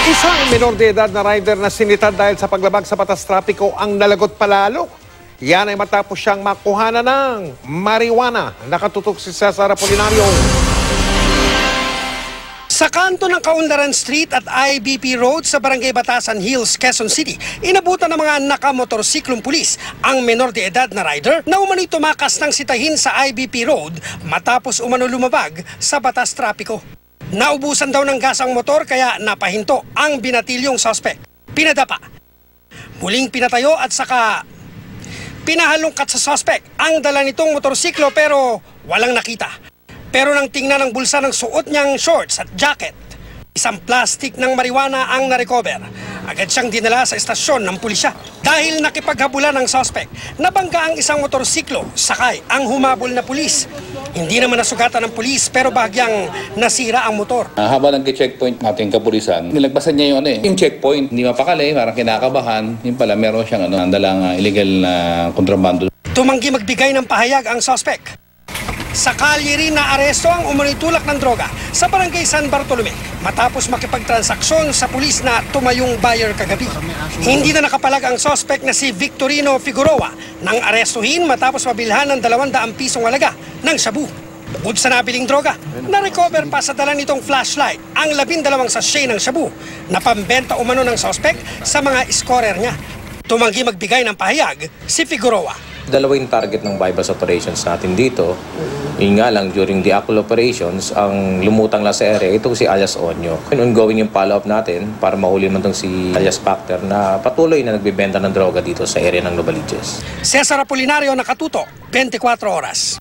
Isang menor de edad na rider na sinitad dahil sa paglabag sa batas trapiko ang nalagot palalo. Yan ay matapos siyang makuhanan ng marijuana. Nakatutok si Cesar Apolinario. Sa kanto ng Kaunlaran Street at IBP Road sa Barangay Batasan Hills, Quezon City, inabutan ng mga nakamotorsiklong pulis ang menor de edad na rider na umano'y tumakas ng sitahin sa IBP Road matapos umano lumabag sa batas trapiko. Naubusan daw ng gas ang motor kaya napahinto ang binatilyong suspect. Pinadapa. Muling pinatayo at saka pinahalungkat sa suspect ang dala nitong motorsiklo pero walang nakita. Pero nang tingnan ang bulsa ng suot niyang shorts at jacket, isang plastic ng marijuana ang narecover. Agad siyang dinala sa estasyon ng pulisya. Dahil nakipaghabulan ng suspect, nabangga ang isang motorsiklo, sakay ang humabol na pulis. Hindi naman nasugatan ng pulis pero bahagyang nasira ang motor. Habang nag-checkpoint natin kapulisan, nilagpasan niya yung checkpoint. Hindi mapakali, parang kinakabahan. Yung pala meron siyang nandalang illegal na kontrabando. Tumanggi magbigay ng pahayag ang suspect. Sa kalye rin na aresto ang umano'y tulak ng droga sa barangay San Bartolome matapos makipagtransaksyon sa pulis na tumayong buyer kagabi. Hindi na nakapalag ang suspect na si Victorino Figueroa nang arestuhin matapos mabilhan ng 200 pisong halaga ng shabu. Bukod sa nabiling droga, na-recover pa sa dala nitong flashlight ang 12 sachet ng shabu na pambenta umano ng suspect sa mga scorer niya. Tumanggi magbigay ng pahayag si Figueroa. Dalawa yung target ng bypass operations natin dito. Yun nga lang, during the actual operations, ang lumutang lang sa area, itong si alias Onyo. Ongoing yung follow-up natin para mahuli man itong si alias Pacter na patuloy na nagbibenta ng droga dito sa area ng Novaliches. Cesar Apolinario, nakatutok, 24 oras.